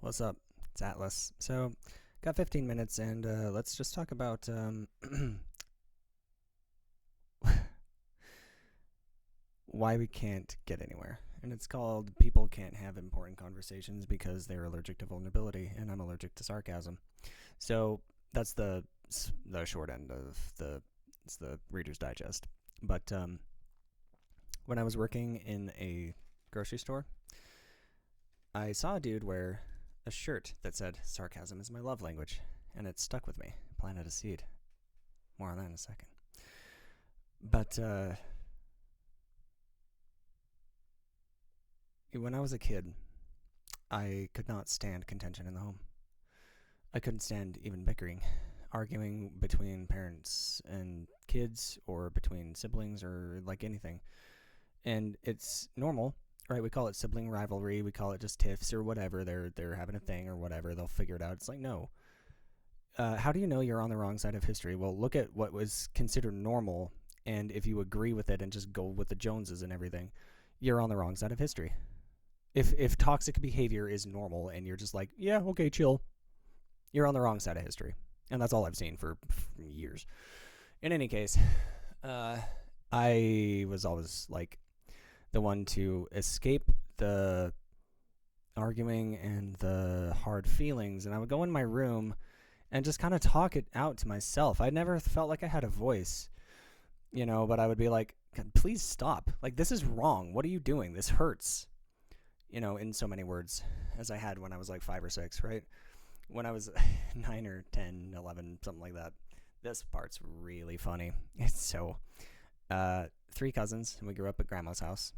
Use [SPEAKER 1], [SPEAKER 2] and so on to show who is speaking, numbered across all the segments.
[SPEAKER 1] What's up? It's Atlys. So, got 15 minutes, and let's just talk about why we can't get anywhere. And it's called People Can't Have Important Conversations Because They're Allergic to Vulnerability, and I'm allergic to sarcasm. So, that's the short end of it's the Reader's Digest. But when I was working in a grocery store, I saw a dude wear a shirt that said, "Sarcasm is my love language," and it stuck with me. Planted a seed. More on that in a second. But when I was a kid, I could not stand contention in the home. I couldn't stand even bickering, arguing between parents and kids, or between siblings, or like anything. And it's normal, right? We call it sibling rivalry. We call it just tiffs or whatever. They're having a thing or whatever. They'll figure it out. It's like, no. How do you know you're on the wrong side of history? Well, look at what was considered normal, and if you agree with it and just go with the Joneses and everything, you're on the wrong side of history. If toxic behavior is normal and you're just like, yeah, okay, chill, you're on the wrong side of history. And that's all I've seen for years. In any case, I was always like the one to escape the arguing and the hard feelings, and I would go in my room and just kind of talk it out to myself. I never felt like I had a voice, but I would be like, God, please stop. Like, this is wrong. What are you doing? This hurts, in so many words, as I had when I was like 5 or 6, right? When I was 9 or 10, 11, something like that. This part's really funny. It's so, 3 cousins, and we grew up at grandma's house.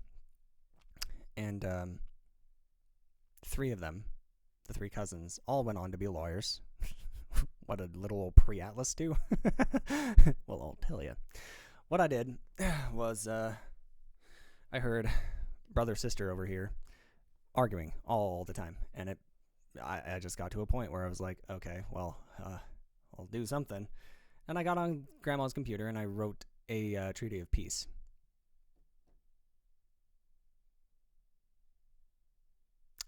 [SPEAKER 1] And 3 of them, the 3 cousins, all went on to be lawyers. What did little old pre-Atlys do? Well, I'll tell you. What I did was I heard brother, sister over here arguing all the time. And I just got to a point where I was like, okay, well, I'll do something. And I got on grandma's computer and I wrote a treaty of peace.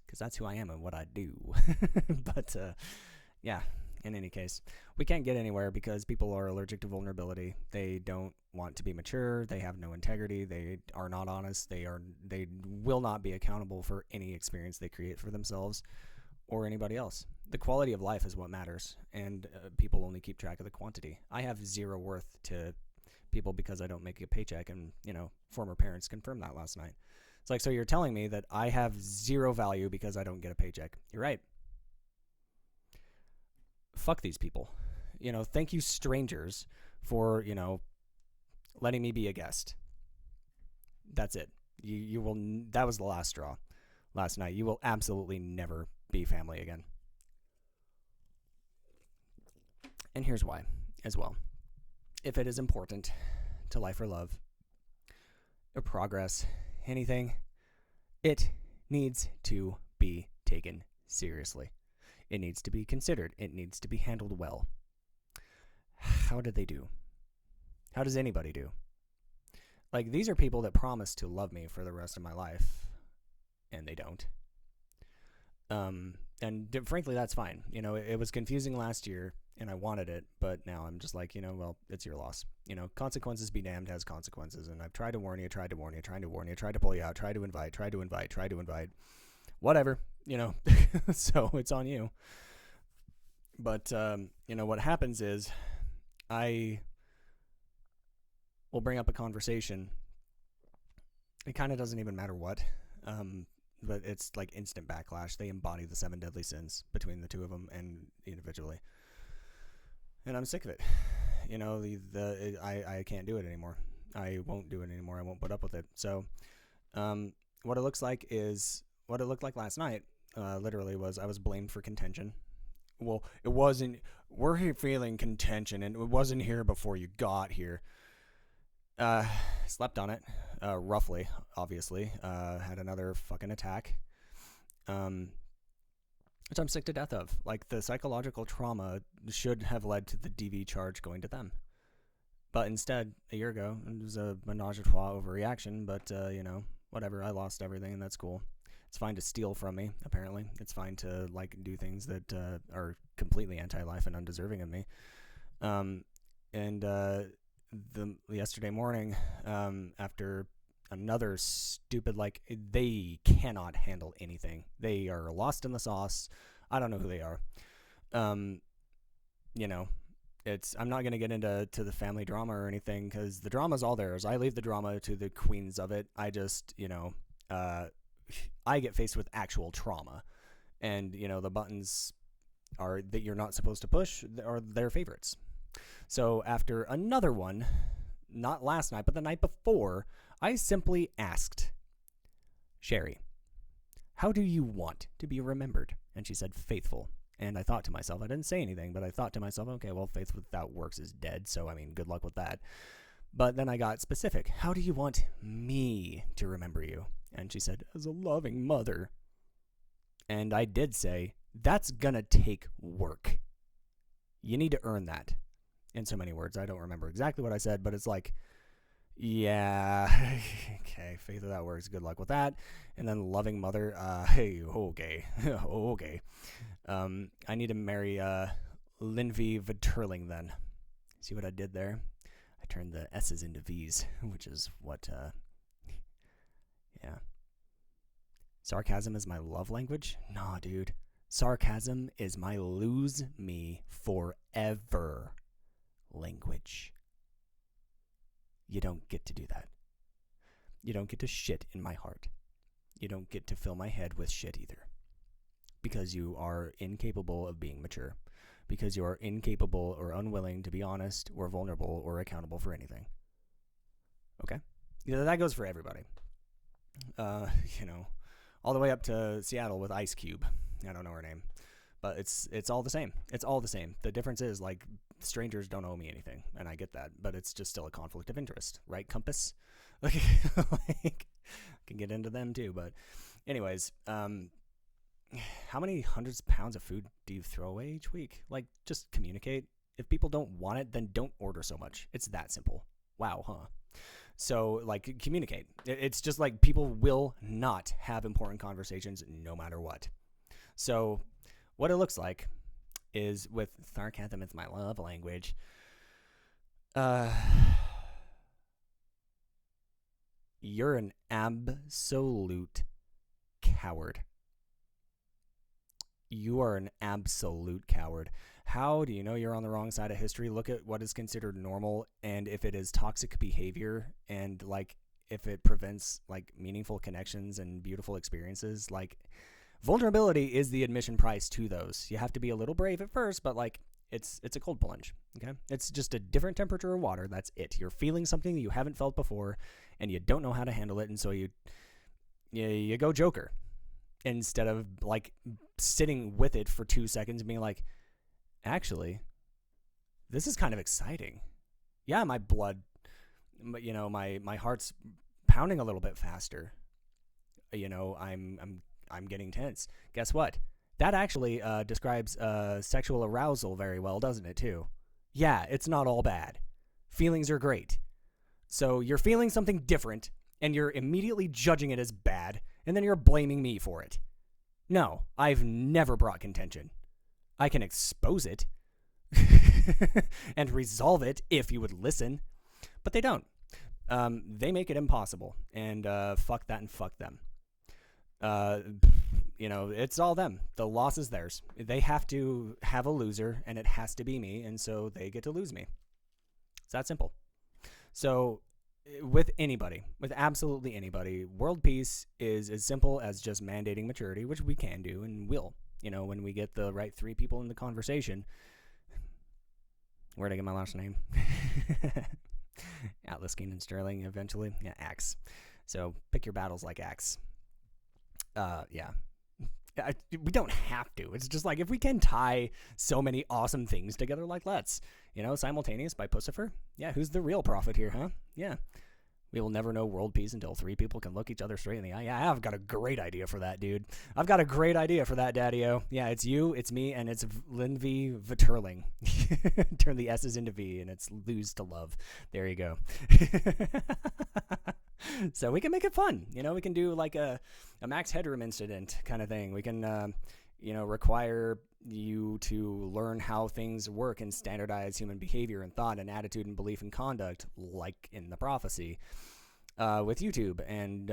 [SPEAKER 1] Because that's who I am and what I do. But, yeah, in any case, we can't get anywhere because people are allergic to vulnerability. They don't want to be mature. They have no integrity. They are not honest. They will not be accountable for any experience they create for themselves or anybody else. The quality of life is what matters, and people only keep track of the quantity. I have zero worth to people because I don't make a paycheck, and, former parents confirmed that last night. It's like, so you're telling me that I have zero value because I don't get a paycheck. You're right. Fuck these people. Thank you, strangers, for, letting me be a guest. That's it. You will. That was the last straw last night. You will absolutely never be family again. And here's why as well. If it is important to life or love or progress, anything, it needs to be taken seriously. It needs to be considered. It needs to be handled well. How did they do? How does anybody do? Like, these are people that promise to love me for the rest of my life, and they don't. And frankly, that's fine. It was confusing last year, and I wanted it, but now I'm just like, well, it's your loss. Consequences be damned has consequences, and I've tried to warn you, tried to pull you out, tried to invite, whatever, so it's on you. But, what happens is I will bring up a conversation. It kind of doesn't even matter what, but it's like instant backlash. They embody the 7 deadly sins between the two of them and individually. And I'm sick of it. I can't do it anymore. I won't do it anymore. I won't put up with it. So, what it looks like is what it looked like last night. Literally was I was blamed for contention. Well, it wasn't. We're here feeling contention, and it wasn't here before you got here. Slept on it, roughly, obviously. Had another fucking attack. Which I'm sick to death of. Like, the psychological trauma should have led to the DV charge going to them. But instead, a year ago, it was a menage a trois overreaction, but, whatever, I lost everything, and that's cool. It's fine to steal from me, apparently. It's fine to, like, do things that are completely anti-life and undeserving of me. Yesterday morning, after another stupid, like, they cannot handle anything. They are lost in the sauce. I don't know who they are. You know, I'm not going to get into the family drama or anything, because the drama's all theirs. I leave the drama to the queens of it. I just, I get faced with actual trauma. And, the buttons that you're not supposed to push are their favorites. So after another one, not last night, but the night before, I simply asked Sherry, how do you want to be remembered? And she said, faithful. And I thought to myself, I didn't say anything, but I thought to myself, okay, well, faith without works is dead. So, I mean, good luck with that. But then I got specific. How do you want me to remember you? And she said, as a loving mother. And I did say, that's gonna take work. You need to earn that. In so many words. I don't remember exactly what I said, but it's like, yeah, okay, faith without works, good luck with that. And then loving mother, hey, okay, okay. I need to marry Linvi Verturling then. See what I did there? I turned the S's into V's, which is what, yeah. Sarcasm is my love language? Nah, dude. Sarcasm is my lose me forever language. You don't get to do that. You don't get to shit in my heart. You don't get to fill my head with shit either. Because you are incapable of being mature. Because you are incapable or unwilling to be honest or vulnerable or accountable for anything. Okay? That goes for everybody. All the way up to Seattle with Ice Cube. I don't know her name. But it's all the same. It's all the same. The difference is, like, strangers don't owe me anything, and I get that, but it's just still a conflict of interest, right, Compass? Like, I can get into them too, but anyways, how many hundreds of pounds of food do you throw away each week? Like, just communicate. If people don't want it, then don't order so much. It's that simple. Wow, huh? So, like, communicate. It's just like people will not have important conversations no matter what. So what it looks like is, with sarcasm, it's my love language. You're an absolute coward. You are an absolute coward. How do you know you're on the wrong side of history? Look at what is considered normal, and if it is toxic behavior, and, like, if it prevents, like, meaningful connections and beautiful experiences, like, vulnerability is the admission price to those. You have to be a little brave at first, but, like, it's a cold plunge, okay? It's just a different temperature of water. That's it. You're feeling something you haven't felt before, and you don't know how to handle it, and so you go Joker instead of, like, sitting with it for 2 seconds and being like, actually, this is kind of exciting. Yeah, my blood, my heart's pounding a little bit faster. I'm getting tense. Guess what? That actually describes sexual arousal very well, doesn't it, too? Yeah, it's not all bad. Feelings are great. So you're feeling something different, and you're immediately judging it as bad, and then you're blaming me for it. No, I've never brought contention. I can expose it and resolve it if you would listen, but they don't. They make it impossible, and fuck that and fuck them. It's all them. The loss is theirs. They have to have a loser, and it has to be me, and so they get to lose me. It's that simple. So with anybody, with absolutely anybody, world peace is as simple as just mandating maturity, which we can do and will. When we get the right 3 people in the conversation. Where'd I get my last name? Atlys Keenan Sterling, eventually. Yeah, Axe. So pick your battles like Axe. Yeah. We don't have to. It's just like, if we can tie so many awesome things together, like, let's. Simultaneous by Pussifer. Yeah, who's the real prophet here, huh? Yeah. We will never know world peace until 3 people can look each other straight in the eye. Yeah, I've got a great idea for that, dude. I've got a great idea for that, Daddy-O. Yeah, it's you, it's me, and it's Linvi Verturling. Turn the S's into V, and it's lose to love. There you go. So we can make it fun. We can do like a max headroom incident kind of thing. We can, require you to learn how things work and standardize human behavior and thought and attitude and belief and conduct, like in the prophecy. With YouTube and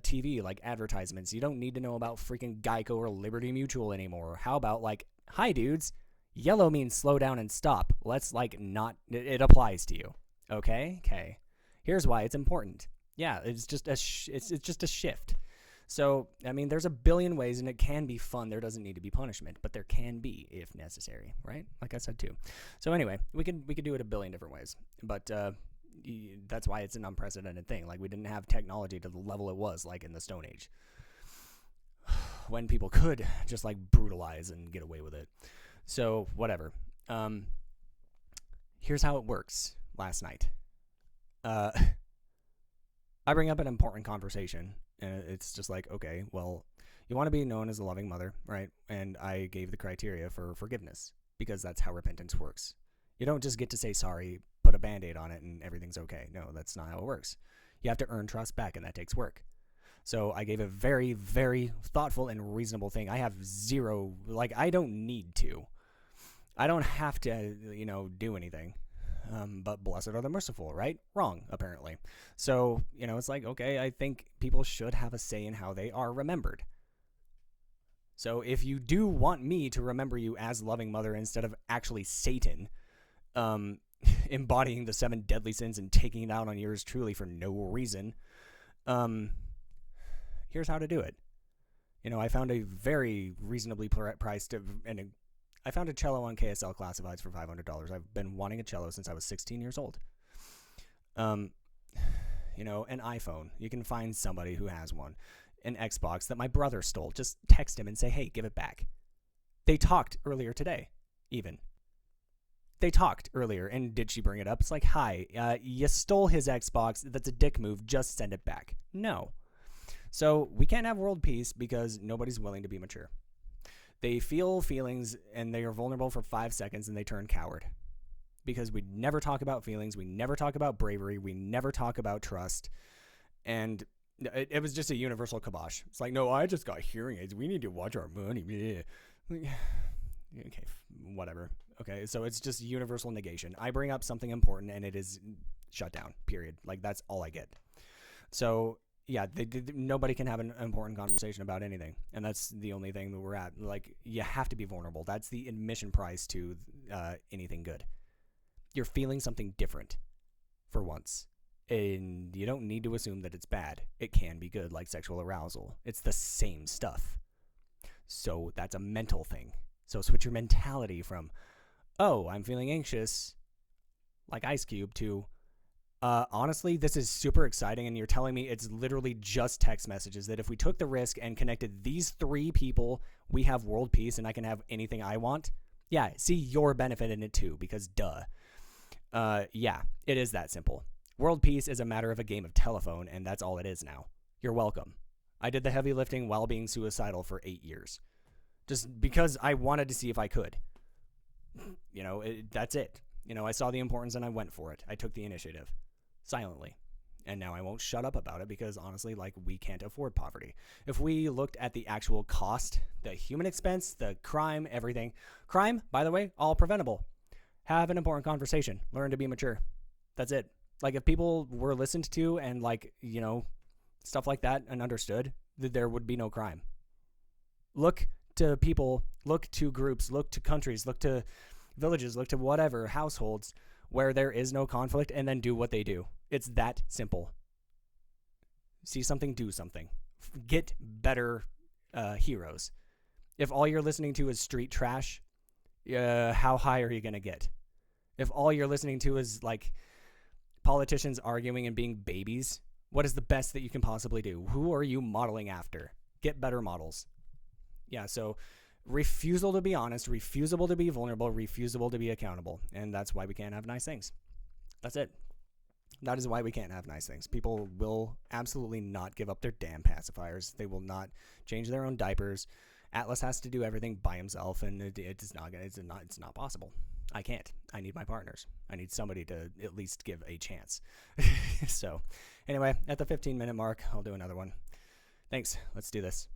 [SPEAKER 1] TV, like advertisements. You don't need to know about freaking Geico or Liberty Mutual anymore. How about like, hi dudes, yellow means slow down and stop. Let's like not, it applies to you. Okay? Here's why it's important. Yeah, it's just it's just a shift. So, I mean, there's a billion ways, and it can be fun. There doesn't need to be punishment, but there can be if necessary, right? Like I said too. So anyway, we could do it a billion different ways, but that's why it's an unprecedented thing. Like, we didn't have technology to the level it was like in the Stone Age, when people could just like brutalize and get away with it. So whatever. Here's how it works. Last night, I bring up an important conversation, and it's just like, okay, well, you want to be known as a loving mother, right? And I gave the criteria for forgiveness, because that's how repentance works. You don't just get to say sorry, put a Band-Aid on it, and everything's okay. No, that's not how it works. You have to earn trust back, and that takes work. So I gave a very, very thoughtful and reasonable thing. I have zero, like, I don't need to. I don't have to, do anything. But blessed are the merciful, right? Wrong, apparently. So, it's like, okay, I think people should have a say in how they are remembered. So if you do want me to remember you as loving mother instead of actually Satan, embodying the 7 deadly sins and taking it out on yours truly for no reason, here's how to do it. I found a very reasonably priced, and I found a cello on KSL Classifieds for $500. I've been wanting a cello since I was 16 years old. An iPhone. You can find somebody who has one. An Xbox that my brother stole. Just text him and say, hey, give it back. They talked earlier today, even. They talked earlier, and did she bring it up? It's like, hi, you stole his Xbox. That's a dick move. Just send it back. No. So we can't have world peace because nobody's willing to be mature. They feel feelings, and they are vulnerable for 5 seconds, and they turn coward. Because we never talk about feelings. We never talk about bravery. We never talk about trust. And it was just a universal kibosh. It's like, no, I just got hearing aids. We need to watch our money. Okay, whatever. Okay, so it's just universal negation. I bring up something important, and it is shut down, period. Like, that's all I get. So yeah, nobody can have an important conversation about anything, and that's the only thing that we're at. Like, you have to be vulnerable. That's the admission price to anything good. You're feeling something different for once, and you don't need to assume that it's bad. It can be good, like sexual arousal. It's the same stuff. So that's a mental thing. So switch your mentality from, oh, I'm feeling anxious, like Ice Cube, to honestly, this is super exciting, and you're telling me it's literally just text messages, that if we took the risk and connected these 3 people, we have world peace and I can have anything I want. Yeah, see your benefit in it too, because duh. Yeah, it is that simple. World peace is a matter of a game of telephone, and that's all it is now. You're welcome. I did the heavy lifting while being suicidal for 8 years. Just because I wanted to see if I could. That's it. I saw the importance and I went for it. I took the initiative. Silently. And now I won't shut up about it because honestly, like, we can't afford poverty. If we looked at the actual cost, the human expense, the crime, everything. Crime, by the way, all preventable. Have an important conversation. Learn to be mature. That's it. Like, if people were listened to and, like, stuff like that and understood, there would be no crime. Look to people, look to groups, look to countries, look to villages, look to whatever, households where there is no conflict, and then do what they do. It's that simple. See something, do something. Get better heroes. If all you're listening to is street trash, how high are you going to get? If all you're listening to is, like, politicians arguing and being babies, what is the best that you can possibly do? Who are you modeling after? Get better models. Yeah, so refusal to be honest, refusable to be vulnerable, refusable to be accountable. And that's why we can't have nice things. That's it. That is why we can't have nice things. People will absolutely not give up their damn pacifiers. They will not change their own diapers. Atlys has to do everything by himself, and it's not possible. I can't. I need my partners. I need somebody to at least give a chance. So Anyway, at the 15-minute mark, I'll do another one. Thanks. Let's do this.